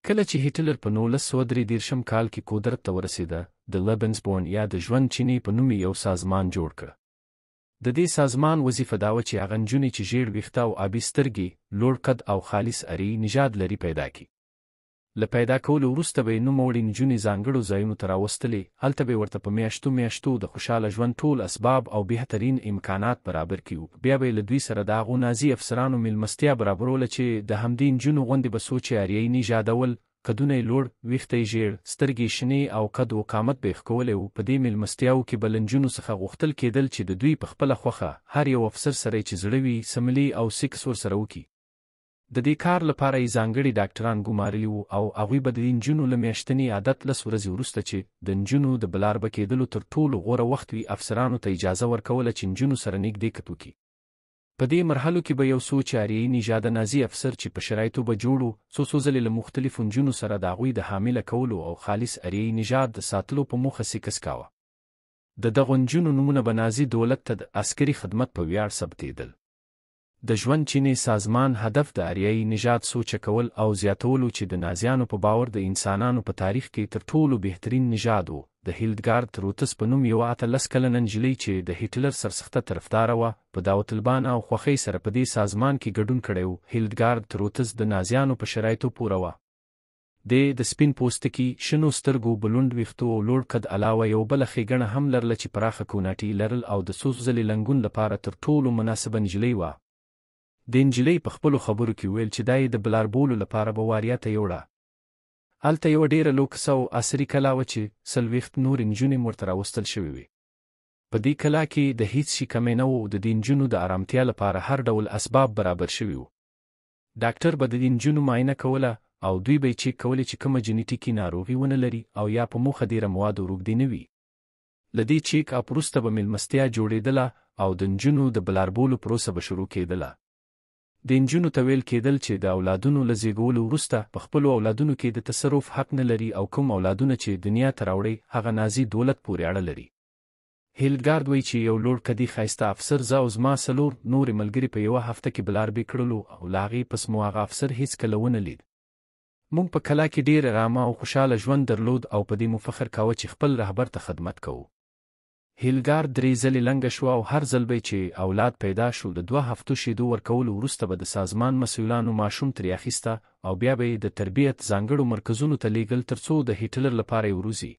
کله چې هټلر په 1933 کال کې قدرت ته ورسېده، د لیبنسبورن یا د ژوند چینې په نوم یو سازمان جوړ کړ. د دې سازمان وظیفه دا وه چې هغه نجونې چې ژیړ ویښته او آبي سترګې، لوړ قد او خالص آري نژاد لري پیدا کړي. له پیدا کولو وروسته به یې نوموړې نجونې ځانګړو ځایونو ته راوستلې، هلته به یې ورته په میاشتو د خوشحاله ژوند ټول اسباب او بهترین امکانات برابر کړي. بیا به یې له دوی سره د هغو نازي افسرانو میلمستیا برابروله چې د همدې نجونو غوندې به څو چې آریایي نژادول، قدونه یې لوړ، ویښته یې ژیړ، سترګې شنې او قد و قامت به یې ښکولی و. په دې میلمستیاو کې به له نجونو څخه غوښتل کېدل چې د دوی په خپله خوښه هر یو افسر سره چې زړه وي سملي او سیکس ورسره وکړي. د دې کار لپاره یې ځانګړي ډاکټران ګمارلي وو او هغوی به د نجونو له میاشتني عادت 10 ورځې وروسته چې د نجونو د بلاربه کېدلو تر ټولو غوره وخت وي، افسرانو ته اجازه ورکوله چې نجونو سره نږدې کت وکړي. په دې مرحلو کې به یو څو چې آریایي نژاده نازي افسر چې په شرایطو به جوړو، څو ځلې له مختلفو نجونو سره د هغوی د حامله کولو او خالص آریایي نژاد د ساتلو په موخه سیکس کاوه. د دغو نجونو نومونه به نازي دولت ته د عسکري خدمت په ویاړ ثبتېدل. د ژوند چینې سازمان هدف د آریایي نژاد سوچه کول او زیاتولو چې د نازیانو په باور د انسانانو په تاریخ کې تر ټولو بهترین نژاد و. د هیلدګارد تروتس په نوم یوه 18 کلنه نجلۍ چې د هټلر سرسخته طرفداره وه، په داوطلبان او خوښۍ سره په دې سازمان کې ګډون کړی و. هیلدګارد تروتس د نازیانو په شرایطو پوره وه. د سپین پوستکي، شنو سترګو، بلوند ویښتو او لوړ قد علاوه یو بله ښېګڼه هم لرله چې پراخه کوناټي لرل او د څو ځلې لنګون لپاره تر ټولو مناسبه نجلۍ وه. د نجلۍ په خپلو خبرو کې ویل چې دا یې د بلاربولو لپاره بواریا ته یوړه. هلته یوه ډېره لوکسه او عصري کلا وه چې 40 نورې نجونې ورته راوستل شوې وې. په دې کلا کې د هیڅ شي کمی نه و. د دې نجونو د آرامتیا لپاره هر ډول اسباب برابر شوي وو. ډاکټر به د دې نجونو معاینه کوله او دوی به یې چیک کولې چې کومه جنیټیکي ناروغي ونه لري او یا په موخه ډېره موادو روږدې نه وي. له دې چیک اپ وروسته به میلمستیا جوړېدله او د نجونو د بلاربولو پروسه به شروع کېدله. د نجونو ته ویل کېدل چې د اولادونو له زیږولو وروسته په خپلو اولادونو کې د تصرف حق نه لري او کوم اولادونه چې دنیا ته راوړي هغه نازي دولت پورې اړه لري. هیلدګارد وایي چې یو لوړ قدي ښایسته افسر زه او زما 4 نورې ملګري په یوه هفته کې بلاربې کړلو او له هغې پس مو هغه افسر هېڅکله ونه لید. موږ په کلا کې ډېر ارامه او خوشحاله ژوند درلود او په دې مو فخر کاوه چې خپل رهبر ته خدمت کوو. هیلدګارد 3 ځلې لنګه شوه او هر ځل به چې اولاد پیدا شو د 2 هفتو شیدو ورکولو وروسته به د سازمان مسؤلانو ماشوم ترې اخیسته او بیا به یې د تربیت ځانګړو مرکزونو ته لیږل ترڅو د هټلر لپاره یې وروزي.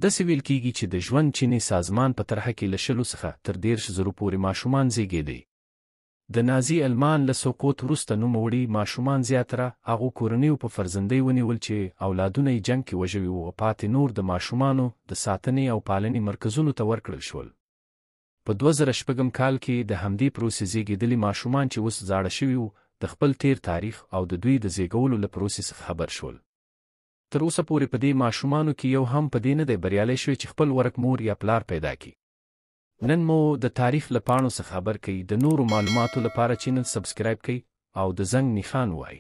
داسې ویل کېږي چې د ژوند چینې سازمان په طرحه کې له 100 څخه تر 10,000 پورې ماشومان زیږېدی. د نازي المان له سقوط وروسته نوموړي ماشومان زیاتره هغو کورنیو په فرزندۍ ونیول چې اولادونه یې جنګ کې وژوي وو او پاتې نور د ماشومانو د ساتنې او پالنې مرکزونو ته ورکړل شول. په 2006 کال کې د همدې پروسې زیږېدلي ماشومان چې اوس زاړه شوي وو د خپل تیر تاریخ او د دوی د زیږولو له پروسې څخه خبر شول. تر اوسه پورې په دې ماشومانو کې یو هم په دې نه دی بریالی شوی چې خپل ورک مور یا پلار پیدا کړي. نن مو د تاریخ له پاڼو څخه خبر کوي. د نورو معلوماتو لپاره چینل سبسکرایب کړئ او د زنګ نښان ووهئ.